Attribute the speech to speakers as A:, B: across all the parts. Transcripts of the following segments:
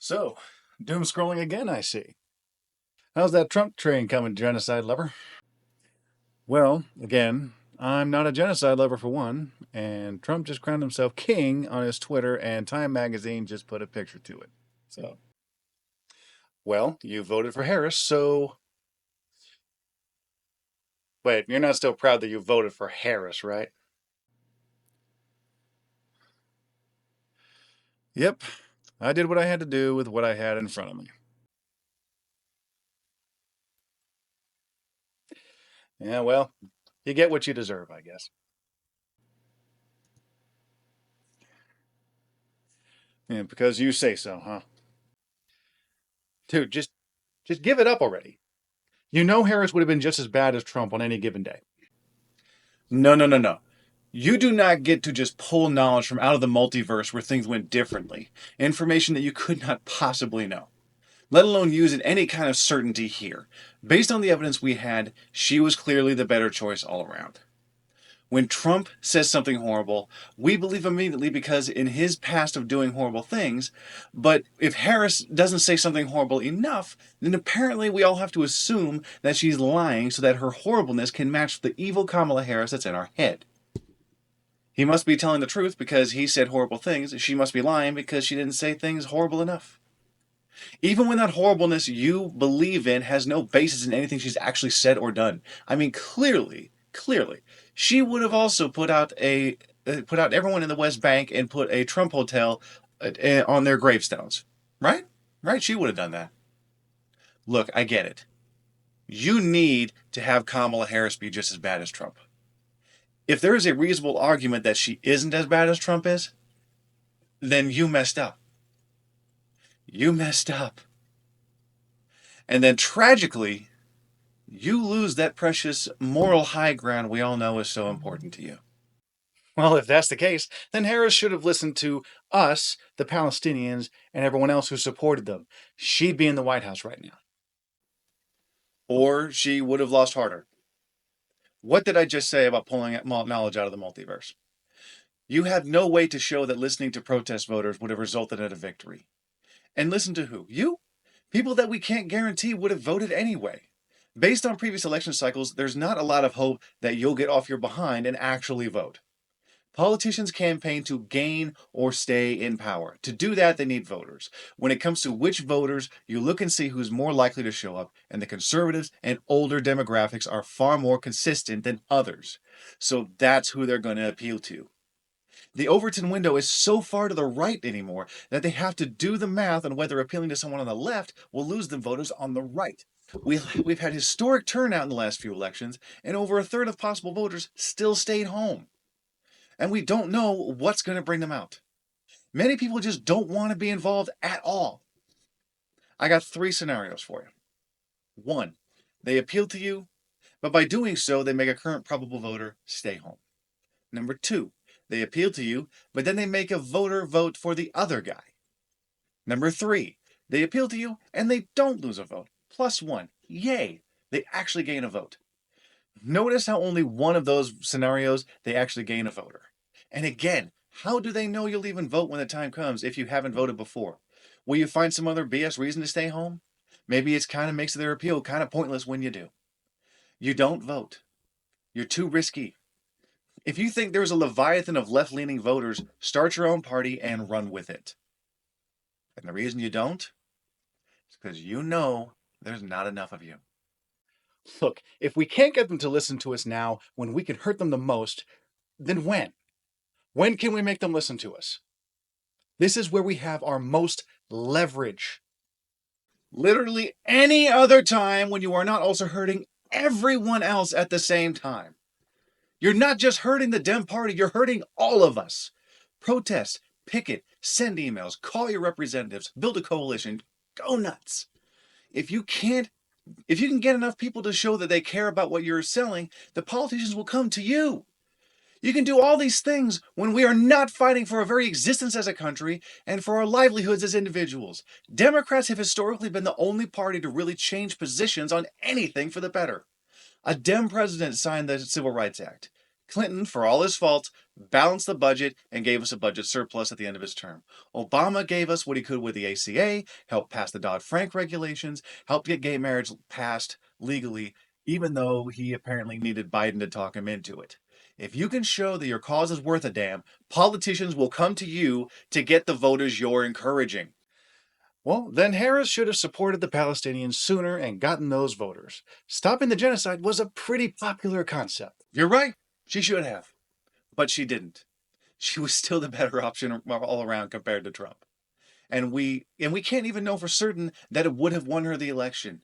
A: So, doom scrolling again, I see. How's that Trump train coming, genocide lover? Well, again, I'm not a genocide lover for one, and Trump just crowned himself king on his Twitter, and Time magazine just put a picture to it. So, well, you voted for Harris, so. Wait, you're not still proud that you voted for Harris, right? Yep, I did what I had to do with what I had in front of me. Yeah, well, you get what you deserve, I guess. Yeah, because you say so, huh? Dude, just give it up already. You know Harris would have been just as bad as Trump on any given day. No, no, no, no. You do not get to just pull knowledge from out of the multiverse where things went differently. Information that you could not possibly know. Let alone use in any kind of certainty here. Based on the evidence we had, she was clearly the better choice all around. When Trump says something horrible, we believe immediately because in his past of doing horrible things. But if Harris doesn't say something horrible enough, then apparently we all have to assume that she's lying so that her horribleness can match the evil Kamala Harris that's in our head. He must be telling the truth because he said horrible things. She must be lying because she didn't say things horrible enough. Even when that horribleness you believe in has no basis in anything she's actually said or done. I mean, clearly, she would have also put out everyone in the West Bank and put a Trump hotel on their gravestones, right? Right? She would have done that. Look, I get it. You need to have Kamala Harris be just as bad as Trump. If there is a reasonable argument that she isn't as bad as Trump is, then you messed up. You messed up. And then tragically, you lose that precious moral high ground we all know is so important to you. Well, if that's the case, then Harris should have listened to us, the Palestinians, and everyone else who supported them. She'd be in the White House right now. Or she would have lost harder. What did I just say about pulling knowledge out of the multiverse? You have no way to show that listening to protest voters would have resulted in a victory. And listen to who? You? People that we can't guarantee would have voted anyway. Based on previous election cycles, there's not a lot of hope that you'll get off your behind and actually vote. Politicians campaign to gain or stay in power. To do that, they need voters. When it comes to which voters, you look and see who's more likely to show up, and the conservatives and older demographics are far more consistent than others. So that's who they're going to appeal to. The Overton window is so far to the right anymore that they have to do the math on whether appealing to someone on the left will lose them voters on the right. We've had historic turnout in the last few elections, and over a third of possible voters still stayed home. And we don't know what's going to bring them out. Many people just don't want to be involved at all. I got 3 scenarios for you. 1, they appeal to you, but by doing so, they make a current probable voter stay home. Number 2, they appeal to you, but then they make a voter vote for the other guy. Number 3, they appeal to you and they don't lose a vote. +1. Yay! They actually gain a vote. Notice how only one of those scenarios they actually gain a voter. And again, how do they know you'll even vote when the time comes if you haven't voted before? Will you find some other BS reason to stay home? Maybe it's kind of makes their appeal kind of pointless when you do. You don't vote. You're too risky. If you think there's a leviathan of left-leaning voters, start your own party and run with it. And the reason you don't is because you know there's not enough of you. Look, if we can't get them to listen to us now when we can hurt them the most, then when? When can we make them listen to us? This is where we have our most leverage. Literally any other time when you are not also hurting everyone else at the same time. You're not just hurting the Dem Party, you're hurting all of us. Protest, picket, send emails, call your representatives, build a coalition, go nuts. If you can get enough people to show that they care about what you're selling, the politicians will come to you. You can do all these things when we are not fighting for our very existence as a country and for our livelihoods as individuals. Democrats have historically been the only party to really change positions on anything for the better. A Dem president signed the Civil Rights Act. Clinton, for all his faults, balanced the budget, and gave us a budget surplus at the end of his term. Obama gave us what he could with the ACA, helped pass the Dodd-Frank regulations, helped get gay marriage passed legally, even though he apparently needed Biden to talk him into it. If you can show that your cause is worth a damn, politicians will come to you to get the voters you're encouraging. Well, then Harris should have supported the Palestinians sooner and gotten those voters. Stopping the genocide was a pretty popular concept. You're right. She should have. But she didn't. She was still the better option all around compared to Trump. And we can't even know for certain that it would have won her the election.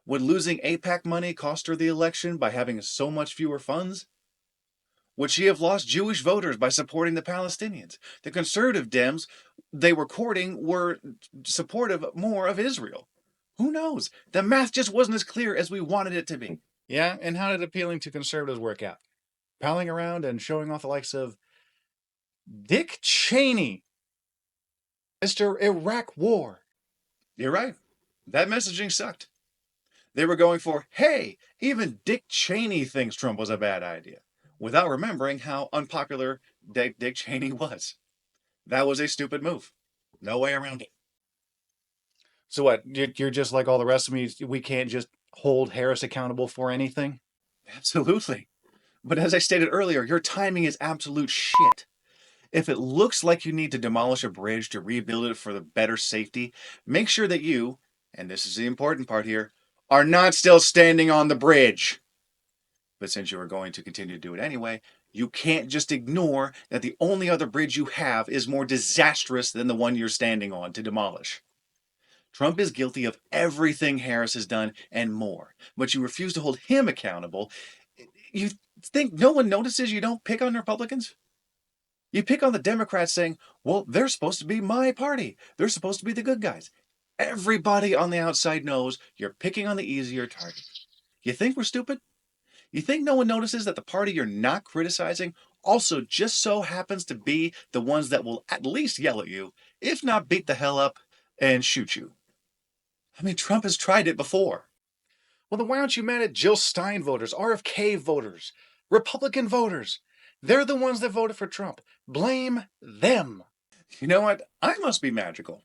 A: Would losing AIPAC money cost her the election by having so much fewer funds? Would she have lost Jewish voters by supporting the Palestinians? The conservative Dems they were courting were supportive more of Israel. Who knows? The math just wasn't as clear as we wanted it to be. Yeah, and how did appealing to conservatives work out? Palling around and showing off the likes of Dick Cheney, Mr. Iraq War. You're right. That messaging sucked. They were going for, hey, even Dick Cheney thinks Trump was a bad idea, without remembering how unpopular Dick Cheney was. That was a stupid move. No way around it. So what? You're just like all the rest of me. We can't just hold Harris accountable for anything? Absolutely. But as I stated earlier, your timing is absolute shit. If it looks like you need to demolish a bridge to rebuild it for the better safety, make sure that you, and this is the important part here, are not still standing on the bridge. But since you are going to continue to do it anyway, you can't just ignore that the only other bridge you have is more disastrous than the one you're standing on to demolish. Trump is guilty of everything Harris has done and more, but you refuse to hold him accountable. You think no one notices you don't pick on Republicans? You pick on the Democrats saying, well, they're supposed to be my party. They're supposed to be the good guys. Everybody on the outside knows you're picking on the easier target. You think we're stupid? You think no one notices that the party you're not criticizing also just so happens to be the ones that will at least yell at you, if not beat the hell up and shoot you? I mean, Trump has tried it before. Well, then why aren't you mad at Jill Stein voters, RFK voters, Republican voters? They're the ones that voted for Trump. Blame them. You know what? I must be magical.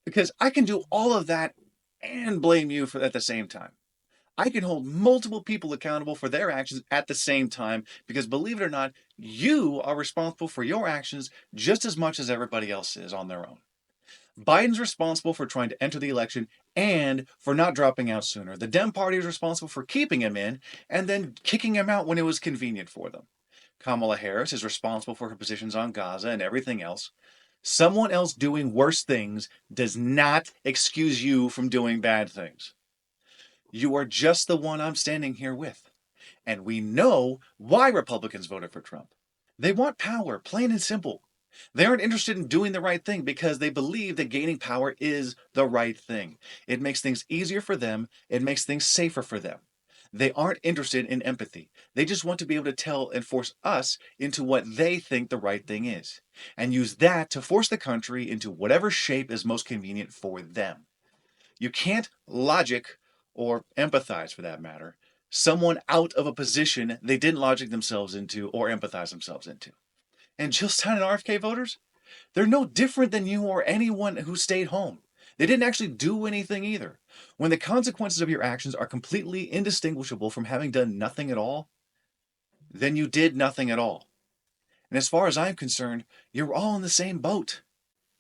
A: Because I can do all of that and blame you for at the same time. I can hold multiple people accountable for their actions at the same time because, believe it or not, you are responsible for your actions just as much as everybody else is on their own. Biden's responsible for trying to enter the election and for not dropping out sooner. The Dem Party is responsible for keeping him in and then kicking him out when it was convenient for them. Kamala Harris is responsible for her positions on Gaza and everything else. Someone else doing worse things does not excuse you from doing bad things. You are just the one I'm standing here with. And we know why Republicans voted for Trump. They want power, plain and simple. They aren't interested in doing the right thing because they believe that gaining power is the right thing. It makes things easier for them, it makes things safer for them. They aren't interested in empathy. They just want to be able to tell and force us into what they think the right thing is, and use that to force the country into whatever shape is most convenient for them. You can't logic, or empathize for that matter, someone out of a position they didn't logic themselves into or empathize themselves into. And Jill Stein and RFK voters, they're no different than you or anyone who stayed home. They didn't actually do anything either. When the consequences of your actions are completely indistinguishable from having done nothing at all, then you did nothing at all. And as far as I'm concerned, you're all in the same boat.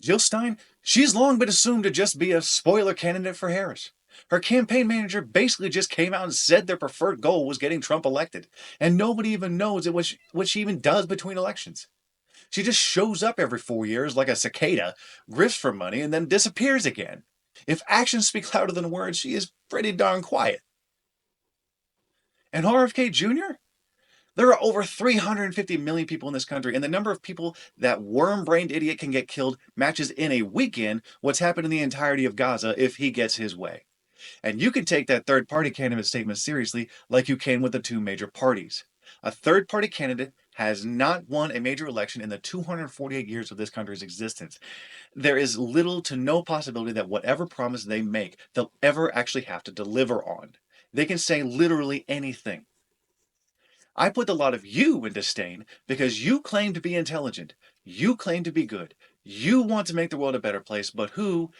A: Jill Stein, she's long been assumed to just be a spoiler candidate for Harris. Her campaign manager basically just came out and said their preferred goal was getting Trump elected, and nobody even knows what she even does between elections. She just shows up every 4 years like a cicada, grifts for money, and then disappears again. If actions speak louder than words, she is pretty darn quiet. And RFK Jr.? There are over 350 million people in this country, and the number of people that worm-brained idiot can get killed matches in a weekend what's happened in the entirety of Gaza if he gets his way. And you can take that third-party candidate statement seriously like you can with the two major parties. A third-party candidate has not won a major election in the 248 years of this country's existence. There is little to no possibility that whatever promise they make, they'll ever actually have to deliver on. They can say literally anything. I put a lot of you into Stein because you claim to be intelligent. You claim to be good. You want to make the world a better place, but who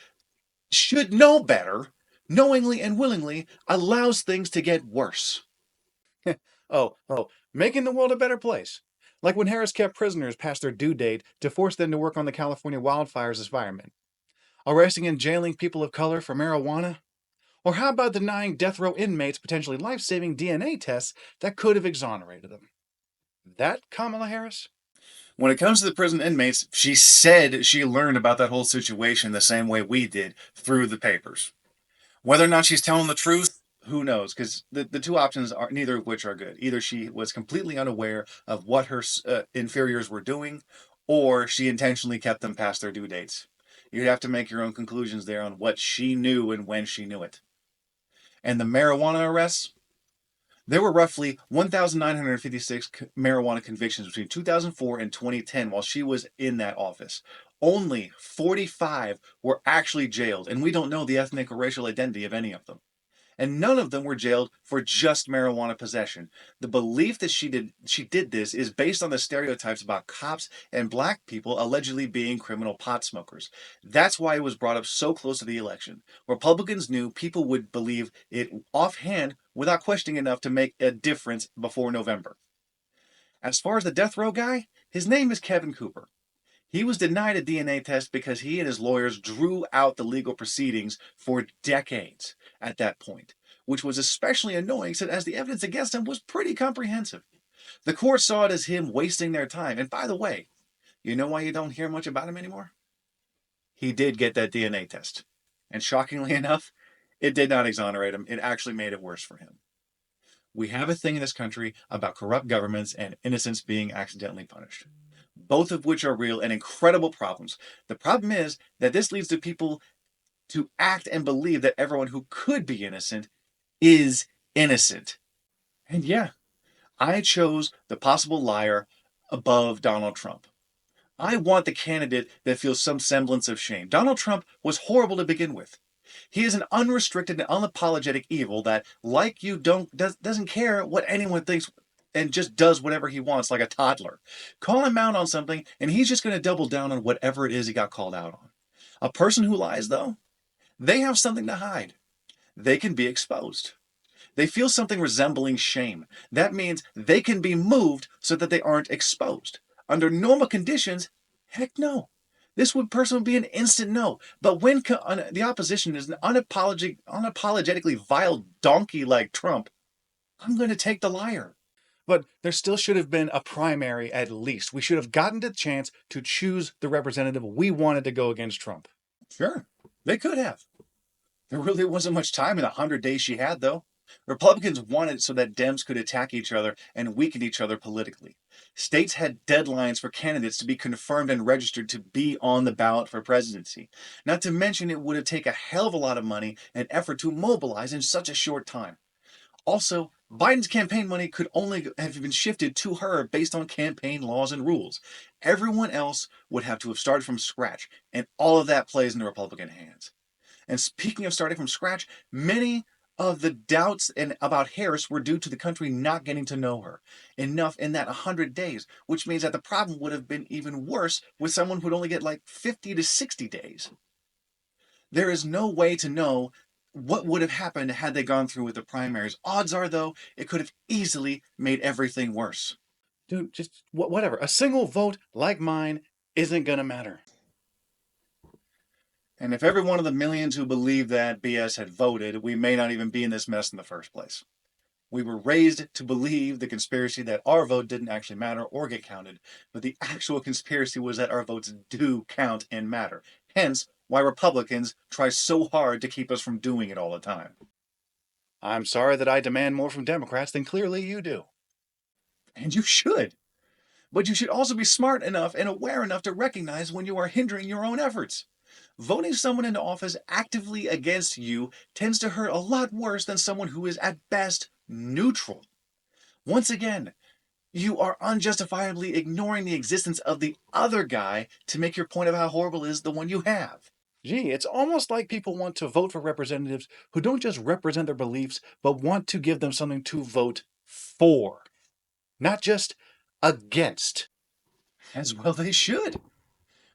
A: should know better, knowingly and willingly allows things to get worse. Making the world a better place. Like when Harris kept prisoners past their due date to force them to work on the California wildfires as firemen. Arresting and jailing people of color for marijuana. Or how about denying death row inmates potentially life-saving DNA tests that could have exonerated them? That Kamala Harris? When it comes to the prison inmates, she said she learned about that whole situation the same way we did, through the papers. Whether or not she's telling the truth, who knows? Because the two options are neither of which are good. Either she was completely unaware of what her inferiors were doing, or she intentionally kept them past their due dates. You'd have to make your own conclusions there on what she knew and when she knew it. And the marijuana arrests, there were roughly 1,956 marijuana convictions between 2004 and 2010 while she was in that office. Only 45 were actually jailed, and we don't know the ethnic or racial identity of any of them. And none of them were jailed for just marijuana possession. The belief that she did this is based on the stereotypes about cops and black people allegedly being criminal pot smokers. That's why it was brought up so close to the election. Republicans knew people would believe it offhand without questioning enough to make a difference before November. As far as the death row guy, his name is Kevin Cooper. He was denied a DNA test because he and his lawyers drew out the legal proceedings for decades at that point, which was especially annoying as the evidence against him was pretty comprehensive. The court saw it as him wasting their time. And by the way, you know why you don't hear much about him anymore? He did get that DNA test. And shockingly enough, it did not exonerate him. It actually made it worse for him. We have a thing in this country about corrupt governments and innocents being accidentally punished, both of which are real and incredible problems. The problem is that this leads to people to act and believe that everyone who could be innocent is innocent. And yeah, I chose the possible liar above Donald Trump. I want the candidate that feels some semblance of shame. Donald Trump was horrible to begin with. He is an unrestricted and unapologetic evil that, like you, doesn't care what anyone thinks and just does whatever he wants like a toddler. Call him out on something and he's just going to double down on whatever it is he got called out on. A person who lies, though, they have something to hide. They can be exposed. They feel something resembling shame. That means they can be moved so that they aren't exposed. Under normal conditions, heck no. This person would be an instant no. But when the opposition is an unapologetically vile donkey like Trump, I'm going to take the liar. But there still should have been a primary at least. We should have gotten the chance to choose the representative we wanted to go against Trump. Sure, they could have. There really wasn't much time in the 100 days she had, though. Republicans wanted it so that Dems could attack each other and weaken each other politically. States had deadlines for candidates to be confirmed and registered to be on the ballot for presidency. Not to mention it would have taken a hell of a lot of money and effort to mobilize in such a short time. Also, Biden's campaign money could only have been shifted to her based on campaign laws and rules. Everyone else would have to have started from scratch, and all of that plays in the Republican hands. And speaking of starting from scratch, many of the doubts about Harris were due to the country not getting to know her enough in that 100 days, which means that the problem would have been even worse with someone who'd only get like 50 to 60 days. There is no way to know what would have happened had they gone through with the primaries. Odds are, though, it could have easily made everything worse. Dude, just whatever. A single vote like mine isn't going to matter. And if every one of the millions who believe that BS had voted, we may not even be in this mess in the first place. We were raised to believe the conspiracy that our vote didn't actually matter or get counted, but the actual conspiracy was that our votes do count and matter. Hence, why Republicans try so hard to keep us from doing it all the time. I'm sorry that I demand more from Democrats than clearly you do. And you should. But you should also be smart enough and aware enough to recognize when you are hindering your own efforts. Voting someone into office actively against you tends to hurt a lot worse than someone who is at best neutral. Once again, you are unjustifiably ignoring the existence of the other guy to make your point of how horrible is the one you have. Gee, it's almost like people want to vote for representatives who don't just represent their beliefs, but want to give them something to vote for. not just against. As well they should.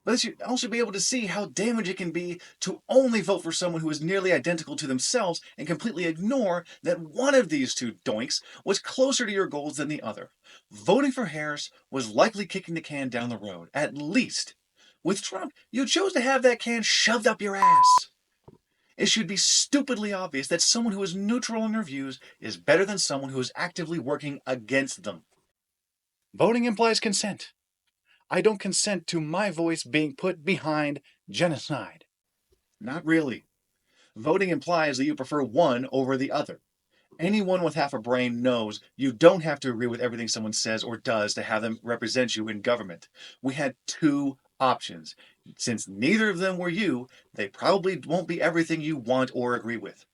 A: But they should also be able to see how damaging it can be to only vote for someone who is nearly identical to themselves and completely ignore that one of these two doinks was closer to your goals than the other. Voting for Harris was likely kicking the can down the road, at least. With Trump, you chose to have that can shoved up your ass. It should be stupidly obvious that someone who is neutral in their views is better than someone who is actively working against them. Voting implies consent. I don't consent to my voice being put behind genocide. Not really. Voting implies that you prefer one over the other. Anyone with half a brain knows you don't have to agree with everything someone says or does to have them represent you in government. We had two options. Since neither of them were you, they probably won't be everything you want or agree with.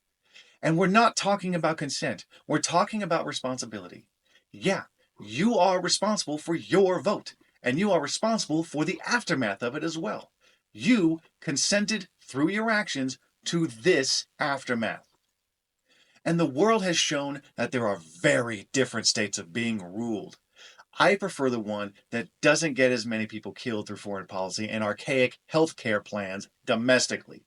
A: And we're not talking about consent. We're talking about responsibility. Yeah, you are responsible for your vote, and you are responsible for the aftermath of it as well. You consented through your actions to this aftermath. And the world has shown that there are very different states of being ruled. I prefer the one that doesn't get as many people killed through foreign policy and archaic healthcare plans domestically.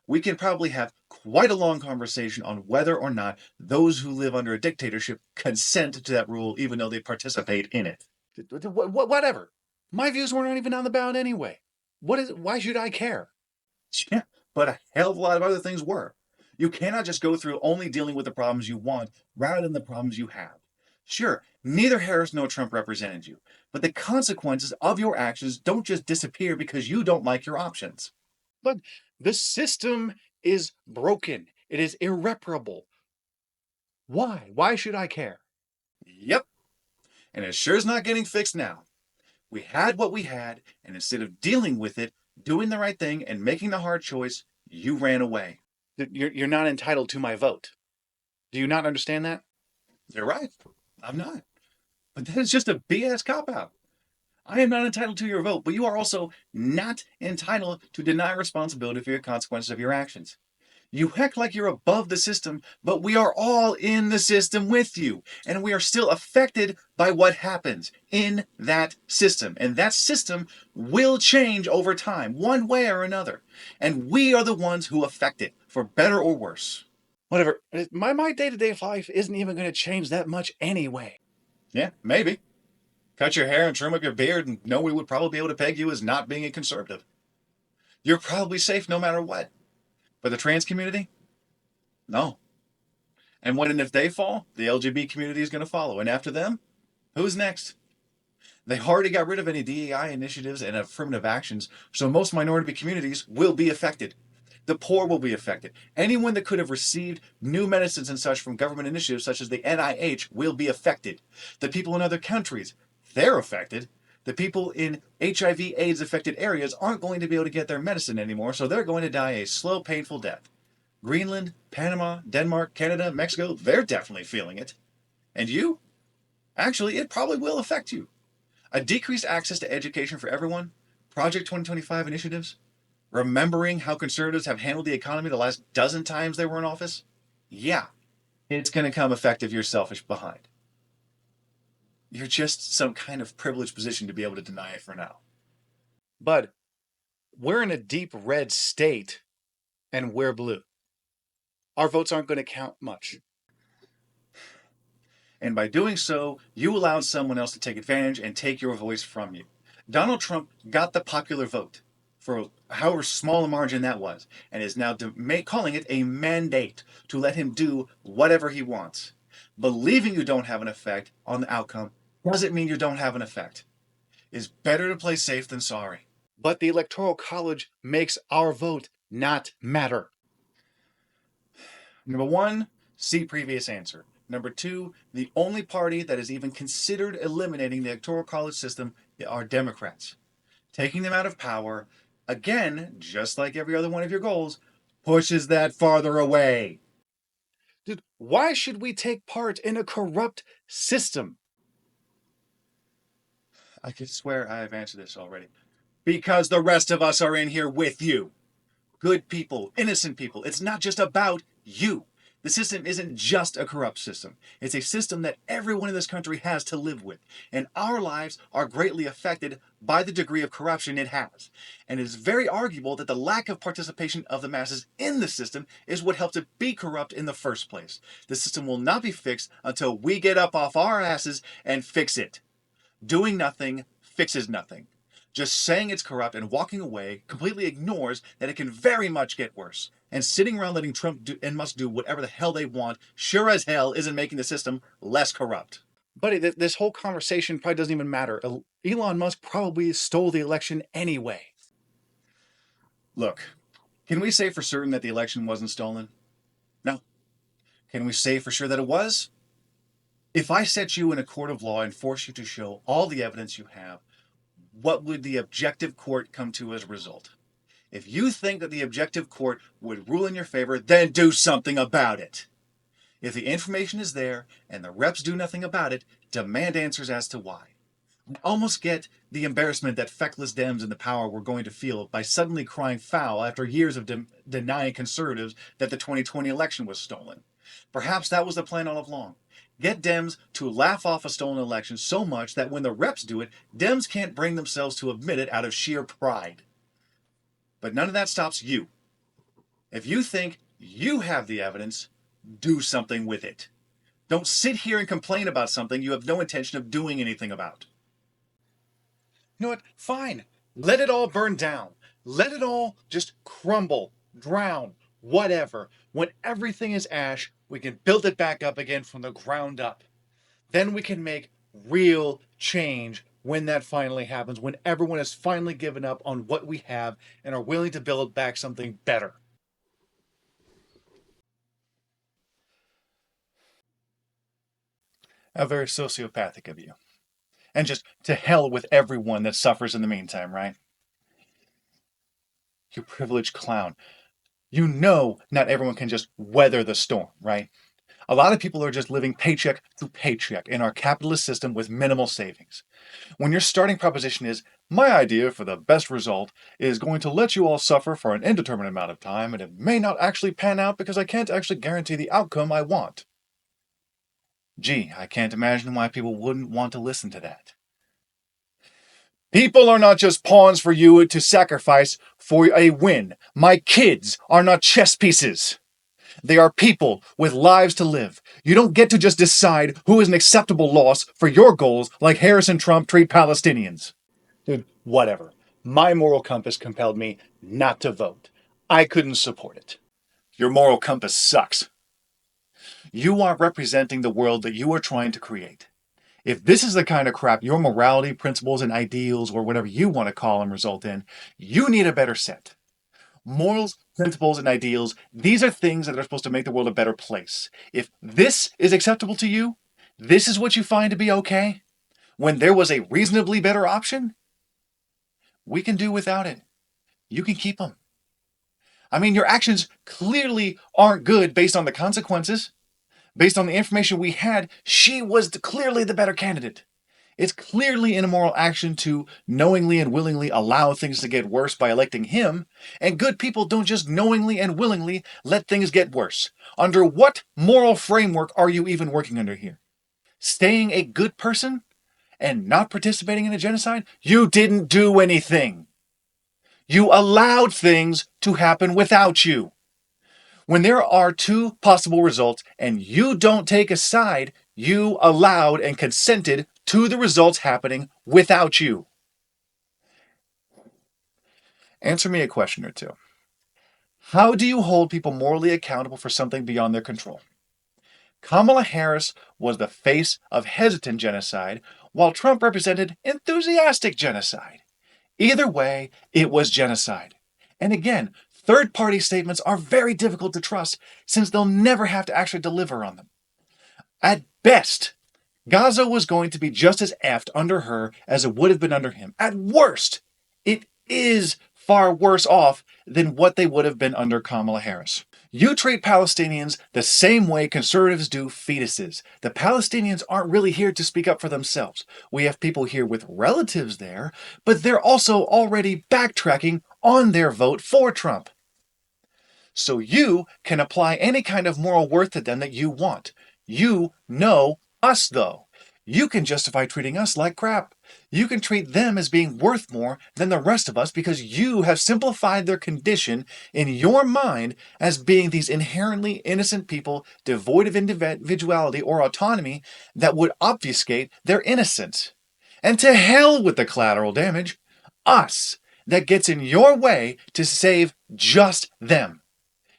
A: We can probably have quite a long conversation on whether or not those who live under a dictatorship consent to that rule even though they participate in it. Whatever. My views weren't even on the ballot anyway. Why should I care? Yeah, but a hell of a lot of other things were. You cannot just go through only dealing with the problems you want rather than the problems you have. Sure, neither Harris nor Trump represented you, but the consequences of your actions don't just disappear because you don't like your options. But the system is broken. It is irreparable. Why? Why should I care? Yep. And it sure is not getting fixed now. We had what we had, and instead of dealing with it, doing the right thing, and making the hard choice, you ran away. You're not entitled to my vote. Do you not understand that? You're right. I'm not. But that is just a BS cop-out. I am not entitled to your vote, but you are also not entitled to deny responsibility for your consequences of your actions. You act like you're above the system, but we are all in the system with you, and we are still affected by what happens in that system. And that system will change over time, one way or another. And we are the ones who affect it, for better or worse. Whatever. My day-to-day life isn't even going to change that much anyway. Yeah, maybe. Cut your hair and trim up your beard, and nobody would probably be able to peg you as not being a conservative. You're probably safe no matter what. But the trans community? No. And when and if they fall, the LGBT community is going to follow. And after them, who's next? They already got rid of any DEI initiatives and affirmative actions, so most minority communities will be affected. The poor will be affected. Anyone that could have received new medicines and such from government initiatives such as the NIH will be affected. The people in other countries, they're affected. The people in HIV/AIDS affected areas aren't going to be able to get their medicine anymore, so they're going to die a slow, painful death. Greenland, Panama, Denmark, Canada, Mexico, they're definitely feeling it. And you? Actually, it probably will affect you. A decreased access to education for everyone, Project 2025 initiatives, remembering how conservatives have handled the economy the last dozen times they were in office? Yeah, it's going to come effective you're selfish behind. You're just some kind of privileged position to be able to deny it for now. But we're in a deep red state, and we're blue. Our votes aren't going to count much. And by doing so, you allowed someone else to take advantage and take your voice from you. Donald Trump got the popular vote for however small a margin that was, and is now calling it a mandate to let him do whatever he wants. Believing you don't have an effect on the outcome doesn't mean you don't have an effect. It's better to play safe than sorry. But the Electoral College makes our vote not matter. Number one, see previous answer. Number two, the only party that has even considered eliminating the Electoral College system are Democrats. Taking them out of power, again, just like every other one of your goals, pushes that farther away. Dude, why should we take part in a corrupt system? I could swear I've answered this already. Because the rest of us are in here with you. Good people, innocent people. It's not just about you. The system isn't just a corrupt system. It's a system that everyone in this country has to live with. And our lives are greatly affected by the degree of corruption it has. And it is very arguable that the lack of participation of the masses in the system is what helped it be corrupt in the first place. The system will not be fixed until we get up off our asses and fix it. Doing nothing fixes nothing. Just saying it's corrupt and walking away completely ignores that it can very much get worse. And sitting around letting Trump do and Musk do whatever the hell they want sure as hell isn't making the system less corrupt. Buddy, this whole conversation probably doesn't even matter. Elon Musk probably stole the election anyway. Look, can we say for certain that the election wasn't stolen? No. Can we say for sure that it was? If I set you in a court of law and force you to show all the evidence you have, what would the objective court come to as a result? If you think that the objective court would rule in your favor, then do something about it. If the information is there and the reps do nothing about it, demand answers as to why. I almost get the embarrassment that feckless Dems in the power were going to feel by suddenly crying foul after years of denying conservatives that the 2020 election was stolen. Perhaps that was the plan all along. Get Dems to laugh off a stolen election so much that when the reps do it, Dems can't bring themselves to admit it out of sheer pride. But none of that stops you. If you think you have the evidence, do something with it. Don't sit here and complain about something you have no intention of doing anything about. You know what? Fine. Let it all burn down. Let it all just crumble, drown, whatever. When everything is ash, we can build it back up again from the ground up. Then we can make real change when that finally happens, when everyone has finally given up on what we have and are willing to build back something better. How very sociopathic of you. And just to hell with everyone that suffers in the meantime, right? You privileged clown. You know not everyone can just weather the storm, right? A lot of people are just living paycheck to paycheck in our capitalist system with minimal savings. When your starting proposition is, my idea for the best result is going to let you all suffer for an indeterminate amount of time, and it may not actually pan out because I can't actually guarantee the outcome I want. Gee, I can't imagine why people wouldn't want to listen to that. People are not just pawns for you to sacrifice for a win. My kids are not chess pieces. They are people with lives to live. You don't get to just decide who is an acceptable loss for your goals like Harris and Trump treat Palestinians. Dude, whatever. My moral compass compelled me not to vote. I couldn't support it. Your moral compass sucks. You are representing the world that you are trying to create. If this is the kind of crap your morality, principles, and ideals, or whatever you want to call them, result in, you need a better set. Morals, principles, and ideals, these are things that are supposed to make the world a better place. If this is acceptable to you, this is what you find to be okay, when there was a reasonably better option, we can do without it. You can keep them. I mean, your actions clearly aren't good based on the consequences. Based on the information we had, she was clearly the better candidate. It's clearly an immoral action to knowingly and willingly allow things to get worse by electing him, and good people don't just knowingly and willingly let things get worse. Under what moral framework are you even working under here? Staying a good person and not participating in a genocide? You didn't do anything. You allowed things to happen without you. When there are two possible results and you don't take a side, you allowed and consented to the results happening without you. Answer me a question or two. How do you hold people morally accountable for something beyond their control? Kamala Harris was the face of hesitant genocide, while Trump represented enthusiastic genocide. Either way, it was genocide. And again, third-party statements are very difficult to trust since they'll never have to actually deliver on them. At best, Gaza was going to be just as effed under her as it would have been under him. At worst, it is far worse off than what they would have been under Kamala Harris. You treat Palestinians the same way conservatives do fetuses. The Palestinians aren't really here to speak up for themselves. We have people here with relatives there, but they're also already backtracking on their vote for Trump. So you can apply any kind of moral worth to them that you want. You know us, though. You can justify treating us like crap. You can treat them as being worth more than the rest of us because you have simplified their condition in your mind as being these inherently innocent people devoid of individuality or autonomy that would obfuscate their innocence. And to hell with the collateral damage. Us that gets in your way to save just them.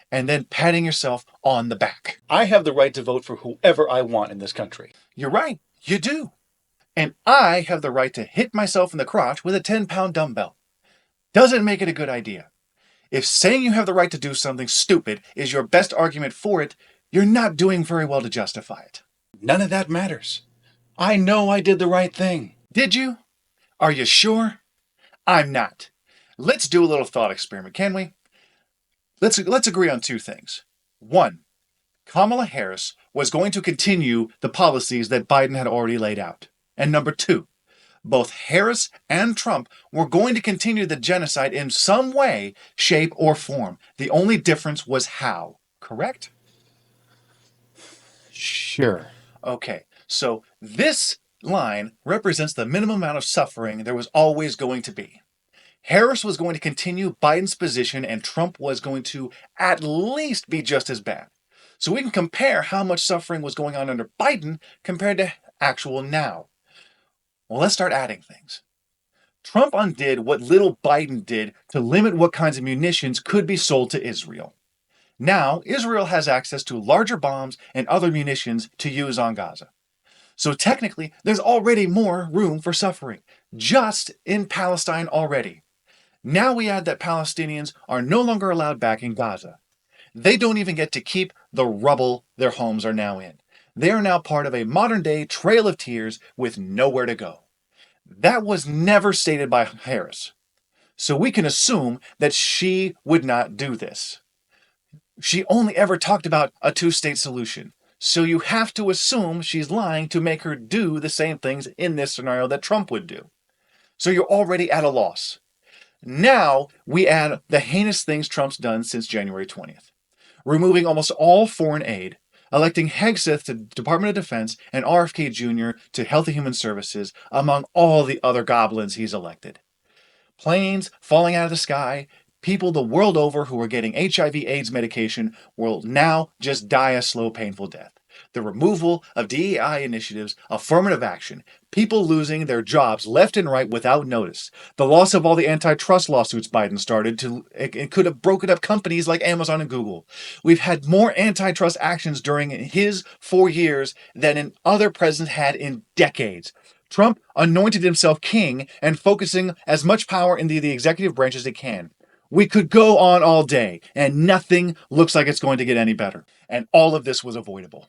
A: And then patting yourself on the back. I have the right to vote for whoever I want in this country. You're right, you do. And I have the right to hit myself in the crotch with a 10-pound dumbbell. Doesn't make it a good idea. If saying you have the right to do something stupid is your best argument for it, you're not doing very well to justify it. None of that matters. I know I did the right thing. Did you? Are you sure? I'm not. Let's do a little thought experiment, can we? Let's agree on two things. One, Kamala Harris was going to continue the policies that Biden had already laid out. And number two, both Harris and Trump were going to continue the genocide in some way, shape, or form. The only difference was how. Correct? Sure. Okay, so this line represents the minimum amount of suffering there was always going to be. Harris was going to continue Biden's position and Trump was going to at least be just as bad. So we can compare how much suffering was going on under Biden compared to actual now. Well, let's start adding things. Trump undid what little Biden did to limit what kinds of munitions could be sold to Israel. Now, Israel has access to larger bombs and other munitions to use on Gaza. So technically, there's already more room for suffering, just in Palestine already. Now we add that Palestinians are no longer allowed back in Gaza. They don't even get to keep the rubble their homes are now in. They are now part of a modern-day trail of tears with nowhere to go. That was never stated by Harris. So we can assume that she would not do this. She only ever talked about a two-state solution. So you have to assume she's lying to make her do the same things in this scenario that Trump would do. So you're already at a loss. Now we add the heinous things Trump's done since January 20th. Removing almost all foreign aid, electing Hegseth to Department of Defense and RFK Jr. to Health and Human Services, among all the other goblins he's elected. Planes falling out of the sky, people the world over who are getting HIV/AIDS medication will now just die a slow, painful death. The removal of DEI initiatives, affirmative action, people losing their jobs left and right without notice, the loss of all the antitrust lawsuits Biden started it could have broken up companies like Amazon and Google. We've had more antitrust actions during his 4 years than an other president had in decades. Trump anointed himself king and focusing as much power in the executive branch as he can. We could go on all day, and nothing looks like it's going to get any better. And all of this was avoidable.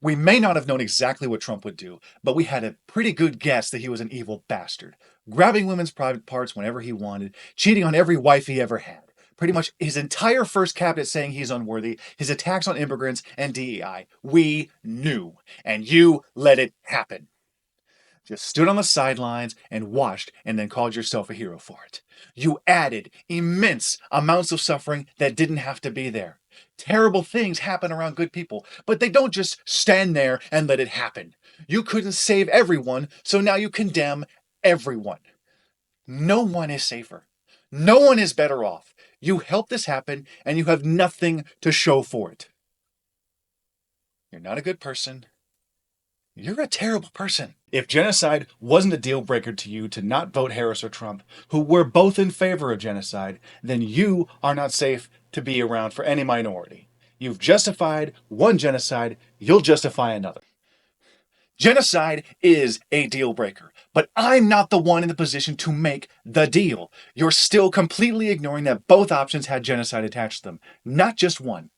A: We may not have known exactly what Trump would do, but we had a pretty good guess that he was an evil bastard, grabbing women's private parts whenever he wanted, cheating on every wife he ever had. Pretty much his entire first cabinet saying he's unworthy, his attacks on immigrants and DEI. We knew, and you let it happen. Just stood on the sidelines and watched and then called yourself a hero for it. You added immense amounts of suffering that didn't have to be there. Terrible things happen around good people, but they don't just stand there and let it happen. You couldn't save everyone, so now you condemn everyone. No one is safer. No one is better off. You helped this happen, and you have nothing to show for it. You're not a good person. You're a terrible person. If genocide wasn't a deal breaker to you to not vote Harris or Trump, who were both in favor of genocide, then you are not safe to be around for any minority. You've justified one genocide, you'll justify another. Genocide is a deal breaker, but I'm not the one in the position to make the deal. You're still completely ignoring that both options had genocide attached to them, not just one.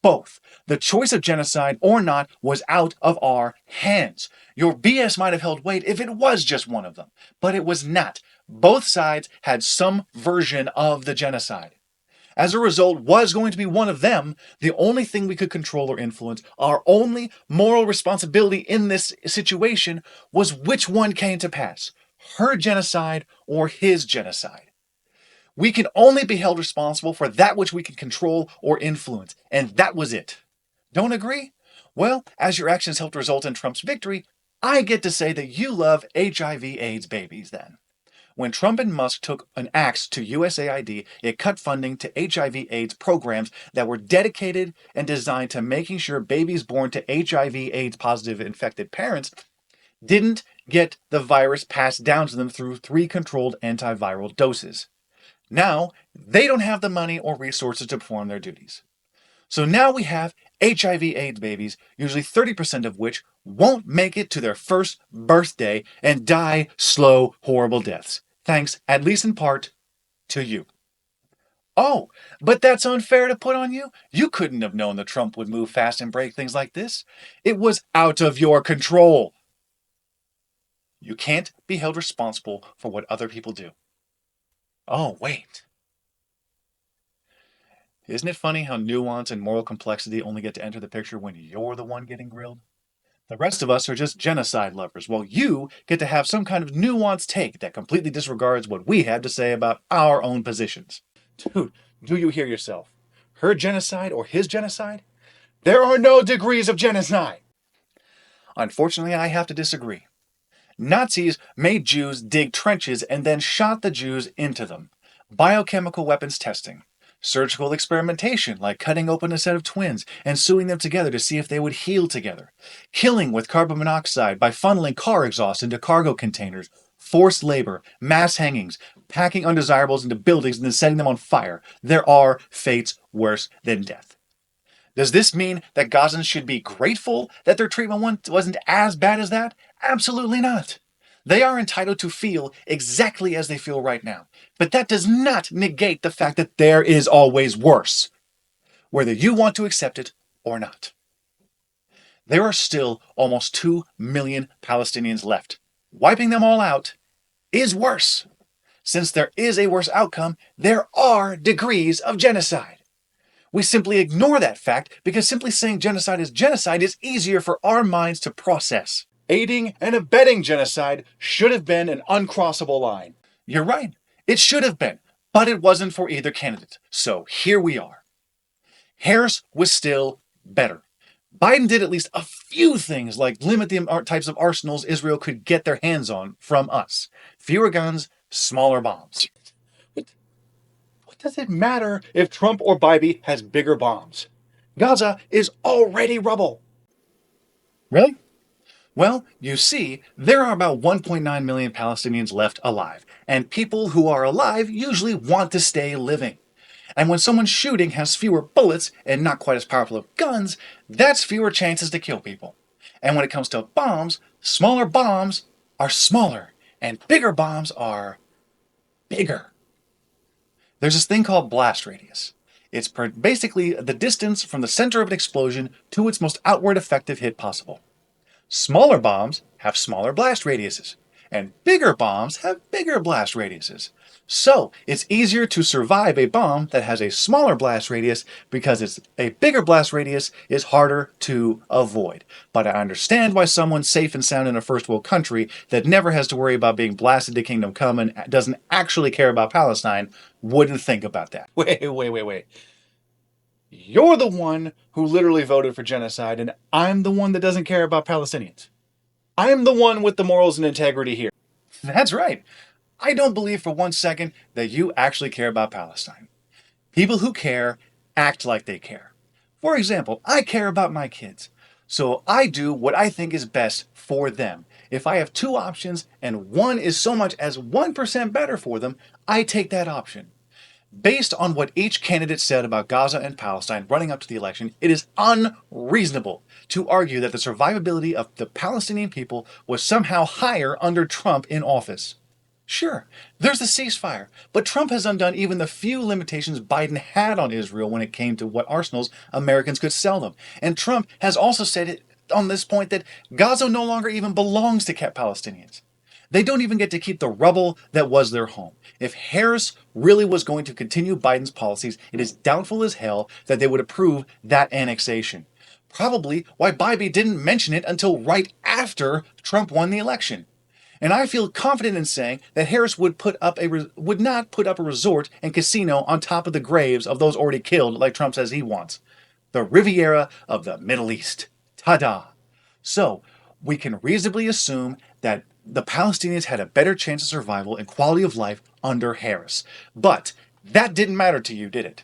A: Both. The choice of genocide or not was out of our hands. Your BS might have held weight if it was just one of them, but it was not. Both sides had some version of the genocide. As a result, was going to be one of them. The only thing we could control or influence, our only moral responsibility in this situation, was which one came to pass, her genocide or his genocide. We can only be held responsible for that which we can control or influence, and that was it. Don't agree? Well, as your actions helped result in Trump's victory, I get to say that you love HIV/AIDS babies then. When Trump and Musk took an axe to USAID, it cut funding to HIV/AIDS programs that were dedicated and designed to making sure babies born to HIV/AIDS positive infected parents didn't get the virus passed down to them through 3 controlled antiviral doses. Now, they don't have the money or resources to perform their duties. So now we have HIV/AIDS babies, usually 30% of which won't make it to their first birthday and die slow, horrible deaths. Thanks, at least in part, to you. Oh, but that's unfair to put on you? You couldn't have known that Trump would move fast and break things like this. It was out of your control. You can't be held responsible for what other people do. Oh, wait. Isn't it funny how nuance and moral complexity only get to enter the picture when you're the one getting grilled? The rest of us are just genocide lovers, while you get to have some kind of nuanced take that completely disregards what we have to say about our own positions. Dude, do you hear yourself? Her genocide or his genocide? There are no degrees of genocide! Unfortunately, I have to disagree. Nazis made Jews dig trenches and then shot the Jews into them. Biochemical weapons testing. Surgical experimentation, like cutting open a set of twins and sewing them together to see if they would heal together. Killing with carbon monoxide by funneling car exhaust into cargo containers. Forced labor, mass hangings, packing undesirables into buildings and then setting them on fire. There are fates worse than death. Does this mean that Gazans should be grateful that their treatment wasn't as bad as that? Absolutely not. They are entitled to feel exactly as they feel right now. But that does not negate the fact that there is always worse, whether you want to accept it or not. There are still almost 2 million Palestinians left. Wiping them all out is worse. Since there is a worse outcome, there are degrees of genocide. We simply ignore that fact because simply saying genocide is easier for our minds to process. Aiding and abetting genocide should have been an uncrossable line. You're right, it should have been, but it wasn't for either candidate. So here we are. Harris was still better. Biden did at least a few things like limit the types of arsenals Israel could get their hands on from us. Fewer guns, smaller bombs. What does it matter if Trump or Bibi has bigger bombs? Gaza is already rubble. Really? Well, you see, there are about 1.9 million Palestinians left alive, and people who are alive usually want to stay living. And when someone shooting has fewer bullets and not quite as powerful of guns, that's fewer chances to kill people. And when it comes to bombs, smaller bombs are smaller, and bigger bombs are bigger. There's this thing called blast radius. It's basically the distance from the center of an explosion to its most outward effective hit possible. Smaller bombs have smaller blast radiuses, and bigger bombs have bigger blast radiuses. So, it's easier to survive a bomb that has a smaller blast radius because a bigger blast radius is harder to avoid. But I understand why someone safe and sound in a first world country that never has to worry about being blasted to Kingdom Come and doesn't actually care about Palestine wouldn't think about that. Wait. You're the one who literally voted for genocide, and I'm the one that doesn't care about Palestinians. I'm the one with the morals and integrity here. That's right. I don't believe for 1 second that you actually care about Palestine. People who care act like they care. For example, I care about my kids, so I do what I think is best for them. If I have 2 options and one is so much as 1% better for them, I take that option. Based on what each candidate said about Gaza and Palestine running up to the election, it is unreasonable to argue that the survivability of the Palestinian people was somehow higher under Trump in office. Sure, there's the ceasefire, but Trump has undone even the few limitations Biden had on Israel when it came to what arsenals Americans could sell them. And Trump has also said on this point that Gaza no longer even belongs to Palestinians. They don't even get to keep the rubble that was their home. If Harris really was going to continue Biden's policies, it is doubtful as hell that they would approve that annexation. Probably why Bibi didn't mention it until right after Trump won the election. And I feel confident in saying that Harris would not put up a resort and casino on top of the graves of those already killed like Trump says he wants. The Riviera of the Middle East. Ta-da! So, we can reasonably assume that the Palestinians had a better chance of survival and quality of life under Harris. But that didn't matter to you, did it?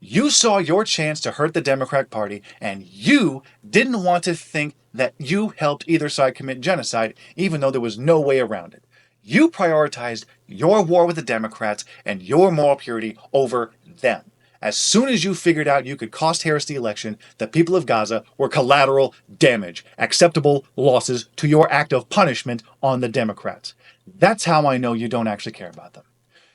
A: You saw your chance to hurt the Democratic Party, and you didn't want to think that you helped either side commit genocide, even though there was no way around it. You prioritized your war with the Democrats and your moral purity over them. As soon as you figured out you could cost Harris the election, the people of Gaza were collateral damage, acceptable losses to your act of punishment on the Democrats. That's how I know you don't actually care about them.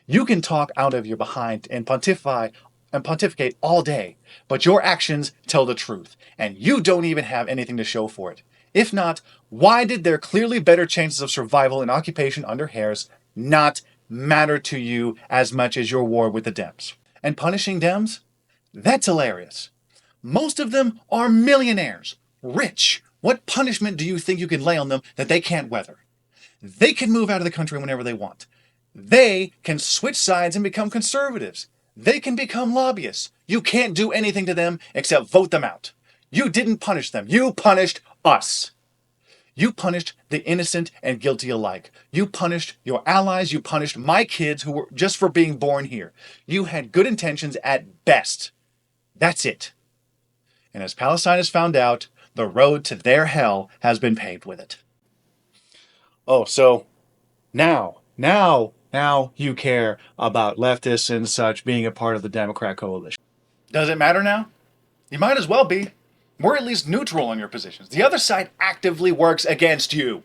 A: You can talk out of your behind and pontificate all day, but your actions tell the truth, and you don't even have anything to show for it. If not, why did their clearly better chances of survival and occupation under Harris not matter to you as much as your war with the Dems? And punishing Dems? That's hilarious. Most of them are millionaires, rich. What punishment do you think you can lay on them that they can't weather? They can move out of the country whenever they want. They can switch sides and become conservatives. They can become lobbyists. You can't do anything to them except vote them out. You didn't punish them. You punished us. You punished the innocent and guilty alike. You punished your allies. You punished my kids who were just for being born here. You had good intentions at best. That's it. And as Palestine has found out, the road to their hell has been paved with it. Oh, so now you care about leftists and such being a part of the Democrat coalition. Does it matter now? You might as well be. We're at least neutral on your positions. The other side actively works against you.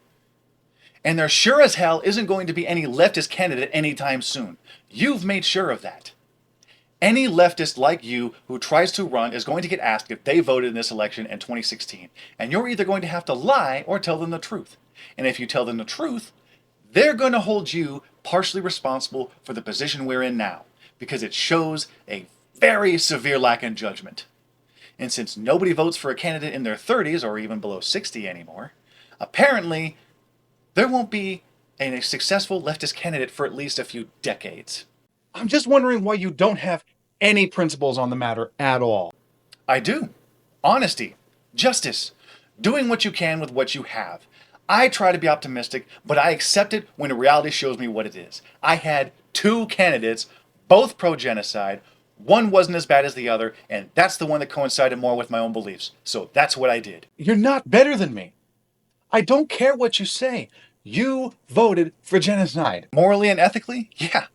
A: And there sure as hell isn't going to be any leftist candidate anytime soon. You've made sure of that. Any leftist like you who tries to run is going to get asked if they voted in this election in 2016. And you're either going to have to lie or tell them the truth. And if you tell them the truth, they're going to hold you partially responsible for the position we're in now, because it shows a very severe lack in judgment. And since nobody votes for a candidate in their 30s or even below 60 anymore, apparently there won't be a successful leftist candidate for at least a few decades. I'm just wondering why you don't have any principles on the matter at all. I do. Honesty, justice, doing what you can with what you have. I try to be optimistic, but I accept it when reality shows me what it is. I had two candidates, both pro-genocide. One wasn't as bad as the other, and that's the one that coincided more with my own beliefs. So that's what I did. You're not better than me. I don't care what you say. You voted for genocide. Morally and ethically? Yeah.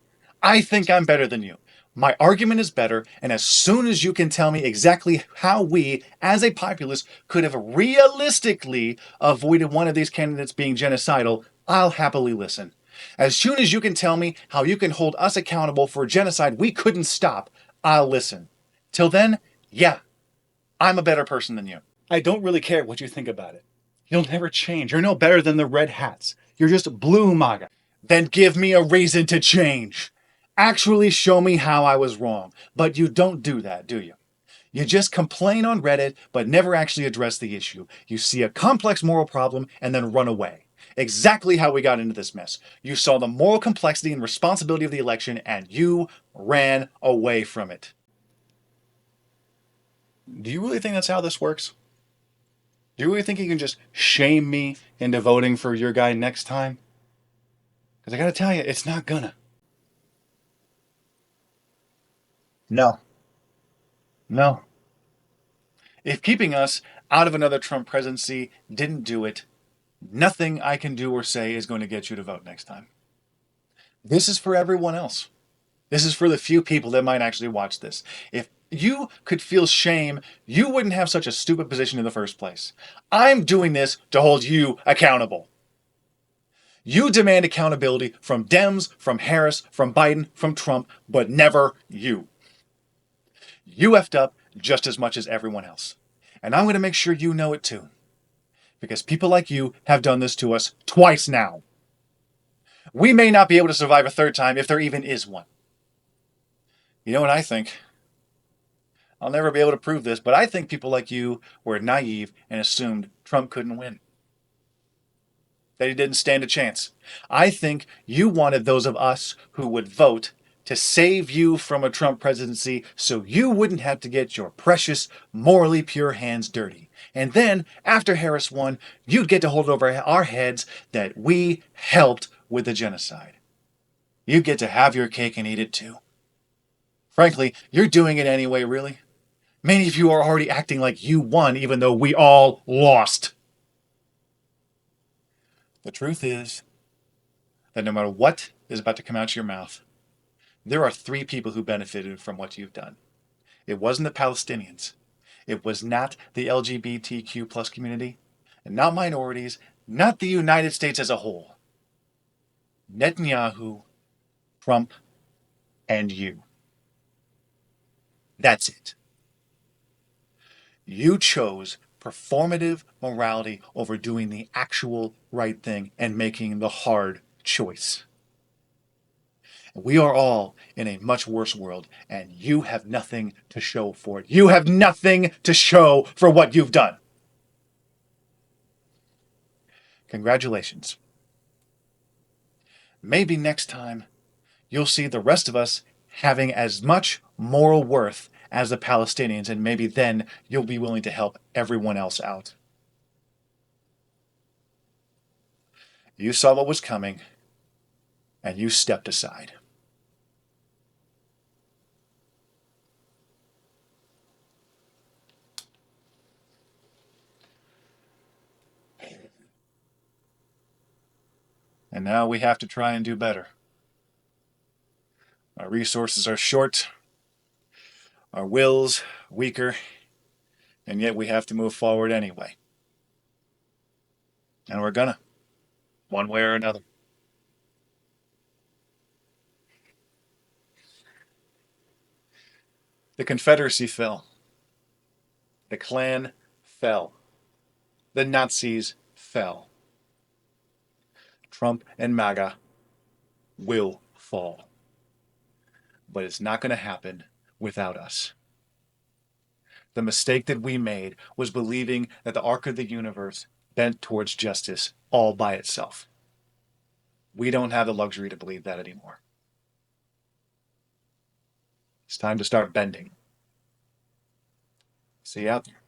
A: I think I'm better than you. My argument is better, and as soon as you can tell me exactly how we, as a populace, could have realistically avoided one of these candidates being genocidal, I'll happily listen. As soon as you can tell me how you can hold us accountable for genocide we couldn't stop, I'll listen. Till then, yeah, I'm a better person than you. I don't really care what you think about it. You'll never change. You're no better than the red hats. You're just BLUE MAGA. Then give me a reason to change. Actually show me how I was wrong. But you don't do that, do you? You just complain on Reddit, but never actually address the issue. You see a complex moral problem and then run away. Exactly how we got into this mess. You saw the moral complexity and responsibility of the election, and you ran away from it. Do you really think that's how this works? Do you really think you can just shame me into voting for your guy next time? Because I gotta tell you, it's not gonna. No. No. If keeping us out of another Trump presidency didn't do it, nothing I can do or say is going to get you to vote next time. This is for everyone else. This is for the few people that might actually watch this. If you could feel shame, you wouldn't have such a stupid position in the first place. I'm doing this to hold you accountable. You demand accountability from Dems, from Harris, from Biden, from Trump, but never you. You effed up just as much as everyone else. And I'm going to make sure you know it too. Because people like you have done this to us twice now. We may not be able to survive a third time if there even is one. You know what I think? I'll never be able to prove this, but I think people like you were naive and assumed Trump couldn't win. that he didn't stand a chance. I think you wanted those of us who would vote to save you from a Trump presidency so you wouldn't have to get your precious, morally pure hands dirty. And then, after Harris won, you'd get to hold over our heads that we helped with the genocide. You get to have your cake and eat it too. Frankly, you're doing it anyway, really. Many of you are already acting like you won even though we all lost. The truth is that no matter what is about to come out of your mouth, there are three people who benefited from what you've done. It wasn't the Palestinians. It was not the LGBTQ plus community, and not minorities, not the United States as a whole. Netanyahu, Trump, and you. That's it. You chose performative morality over doing the actual right thing and making the hard choice. We are all in a much worse world, and you have nothing to show for it. You have nothing to show for what you've done. Congratulations. Maybe next time you'll see the rest of us having as much moral worth as the Palestinians, and maybe then you'll be willing to help everyone else out. You saw what was coming, and you stepped aside. And now we have to try and do better. Our resources are short, our will's weaker, and yet we have to move forward anyway. And we're gonna, one way or another. The Confederacy fell. The Klan fell. The Nazis fell. Trump and MAGA will fall. But it's not going to happen without us. The mistake that we made was believing that the arc of the universe bent towards justice all by itself. We don't have the luxury to believe that anymore. It's time to start bending. See you out there.